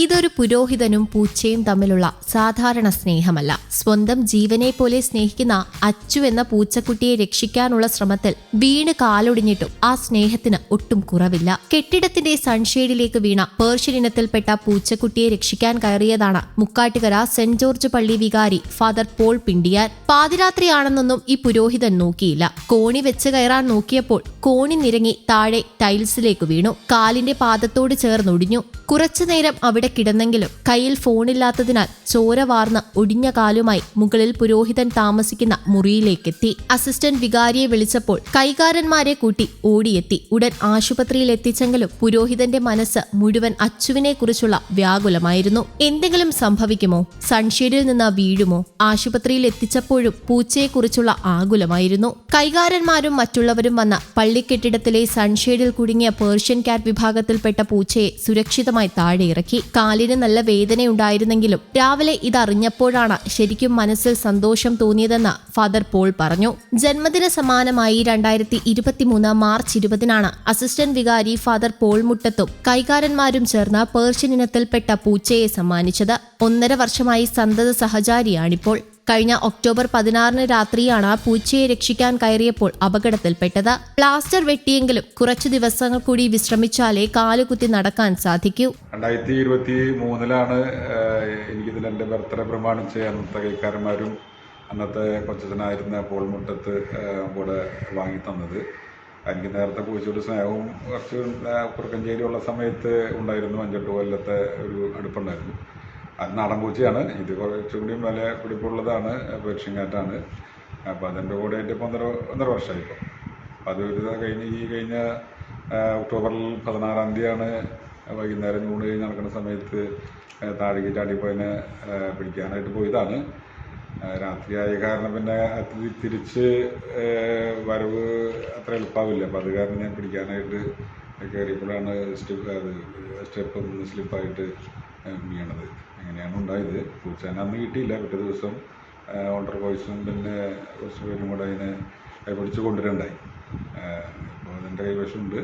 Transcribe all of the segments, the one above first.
ഇതൊരു പുരോഹിതനും പൂച്ചയും തമ്മിലുള്ള സാധാരണ സ്നേഹമല്ല. സ്വന്തം ജീവനെ പോലെ സ്നേഹിക്കുന്ന അച്ചു എന്ന പൂച്ചക്കുട്ടിയെ രക്ഷിക്കാനുള്ള ശ്രമത്തിൽ വീണ് കാലൊടിഞ്ഞിട്ടും ആ സ്നേഹത്തിന് ഒട്ടും കുറവില്ല. കെട്ടിടത്തിന്റെ സൺഷെയ്ഡിലേക്ക് വീണ പേർഷ്യൻ ഇനത്തിൽപ്പെട്ട പൂച്ചക്കുട്ടിയെ രക്ഷിക്കാൻ കയറിയതാണ് മുക്കാട്ടുകര സെന്റ് ജോർജ് പള്ളി വികാരി ഫാദർ പോൾ പിണ്ടിയാൻ. പാതിരാത്രിയാണെന്നൊന്നും ഈ പുരോഹിതൻ നോക്കിയില്ല. കോണി വെച്ച് കയറാൻ നോക്കിയപ്പോൾ കോണി നിരങ്ങി താഴെ ടൈൽസിലേക്ക് വീണു. കാലിന്റെ പാദത്തോട് ചേർന്നൊടിഞ്ഞു. കുറച്ചുനേരം അവിടെ കിടന്നെങ്കിലും കയ്യിൽ ഫോണില്ലാത്തതിനാൽ ചോര വാർന്ന് ഒടിഞ്ഞ കാലുമായി മുകളിൽ പുരോഹിതൻ താമസിക്കുന്ന മുറിയിലേക്കെത്തി. അസിസ്റ്റന്റ് വികാരിയെ വിളിച്ചപ്പോൾ കൈകാരന്മാരെ കൂട്ടി ഓടിയെത്തി. ഉടൻ ആശുപത്രിയിൽ എത്തിച്ചെങ്കിലും പുരോഹിതന്റെ മനസ്സ് മുഴുവൻ അച്ചുവിനെ കുറിച്ചുള്ള വ്യാകുലമായിരുന്നു. എന്തെങ്കിലും സംഭവിക്കുമോ, സൺഷെയ്ഡിൽ നിന്ന് വീഴുമോ? ആശുപത്രിയിൽ എത്തിച്ചപ്പോഴും പൂച്ചയെക്കുറിച്ചുള്ള ആകുലമായിരുന്നു. കൈകാരന്മാരും മറ്റുള്ളവരും വന്ന പള്ളിക്കെട്ടിടത്തിലെ സൺഷെയ്ഡിൽ കുടുങ്ങിയ പേർഷ്യൻ ക്യാറ്റ് വിഭാഗത്തിൽപ്പെട്ട പൂച്ചയെ സുരക്ഷിതമായി താഴെ ഇറക്കി. കാലിന് നല്ല വേദനയുണ്ടായിരുന്നെങ്കിലും രാവിലെ ഇതറിഞ്ഞപ്പോഴാണ് ശരിക്കും മനസ്സിൽ സന്തോഷം തോന്നിയതെന്ന് ഫാദർ പോൾ പറഞ്ഞു. ജന്മദിന സമാനമായി 2023 മാർച്ച് 20 അസിസ്റ്റന്റ് വികാരി ഫാദർ പോൾ മുട്ടത്തും കൈകാരന്മാരും ചേർന്ന് പേർഷ്യൻ ഇനത്തിൽപ്പെട്ട പൂച്ചയെ സമ്മാനിച്ചത്. 1.5 വർഷമായി സന്തത സഹചാരിയാണിപ്പോൾ. കഴിഞ്ഞ ഒക്ടോബർ 16 രാത്രിയാണ് പൂച്ചയെ രക്ഷിക്കാൻ കയറിയപ്പോൾ അപകടത്തിൽപ്പെട്ടത്. പ്ലാസ്റ്റർ വെട്ടിയെങ്കിലും കുറച്ചു ദിവസങ്ങൾ കൂടി വിശ്രമിച്ചാലേ കാലുകുത്തി നടക്കാൻ സാധിക്കൂ. 2023 എനിക്കിതിൽ എൻ്റെ ബർത്ത്ഡേ പ്രമാണിച്ച് അന്നത്തെ കൈക്കാരന്മാരും അന്നത്തെ കൊച്ചനായിരുന്ന പോൾ മുട്ടത്ത് കൂടെ വാങ്ങി തന്നത്. എനിക്ക് നേരത്തെ പൂച്ചയുടെ സ്നേഹവും കുറച്ച് കുറുക്കഞ്ചേരിയുള്ള സമയത്ത് ഉണ്ടായിരുന്നു. 5-8 കൊല്ലത്തെ ഒരു അടുപ്പുണ്ടായിരുന്നു. അത് നാടൻ പൂച്ചയാണ്. ഇത് കുറച്ചുകൂടി വില പിടിപ്പുള്ളതാണ്, പേർഷ്യൻ ക്യാറ്റാണ്. അപ്പോൾ അതിൻ്റെ കൂടെ ആയിട്ട് ഇപ്പോൾ 1.5 വർഷമായി. ഇപ്പോൾ അതൊരു കഴിഞ്ഞ ഒക്ടോബർ 16 വൈകുന്നേരം ചൂട് കഴിഞ്ഞ് നടക്കുന്ന സമയത്ത് താഴേക്ക് ചാടിപ്പോയതിനെ പിടിക്കാനായിട്ട് പോയതാണ്. രാത്രിയായ കാരണം പിന്നെ തിരിച്ച് വരവ് അത്ര എളുപ്പമാവില്ല. അപ്പോൾ അത് കാരണം ഞാൻ പിടിക്കാനായിട്ട് കയറിയപ്പോഴാണ് സ്റ്റെപ്പ് സ്ലിപ്പായിട്ട് വീണത്. അങ്ങനെയാണ് ഉണ്ടായത്. പൂച്ചേനെ അന്ന് കിട്ടിയില്ല. പിറ്റേ ദിവസം ഓൾഡർ ബോയ്സും പിന്നെ കുറച്ച് പേരും കൂടെ അതിനെ പിടിച്ച് കൊണ്ടുവരണ്ടായി. അപ്പോൾ അതിൻ്റെ കൈവശമുണ്ട്,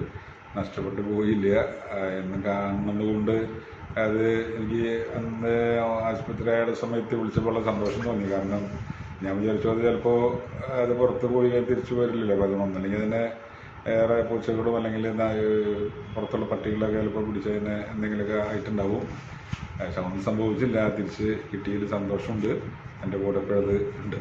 നഷ്ടപ്പെട്ടു പോയില്ല. എന്നും കാണുന്നതുകൊണ്ട് അത് എനിക്ക് അന്ന് ആശുപത്രിയായ സമയത്ത് വിളിച്ചപ്പോൾ സന്തോഷം തോന്നി. കാരണം ഞാൻ വിചാരിച്ചു അത് ചിലപ്പോൾ അത് പുറത്ത് പോയി തിരിച്ചു വരില്ലല്ലോ. അപ്പോൾ അത് ഒന്നല്ലെങ്കിൽ അതിനെ ഏറെ പൂച്ചകളും അല്ലെങ്കിൽ പുറത്തുള്ള പട്ടികളൊക്കെ ചിലപ്പോൾ പിടിച്ചതിന് എന്തെങ്കിലുമൊക്കെ ആയിട്ടുണ്ടാവും. പക്ഷെ ഒന്നും സംഭവിച്ചില്ല. തിരിച്ച് കിട്ടിയതിൽ സന്തോഷമുണ്ട്. എൻ്റെ കൂടെ ഇപ്പോൾ അത് ഉണ്ട്.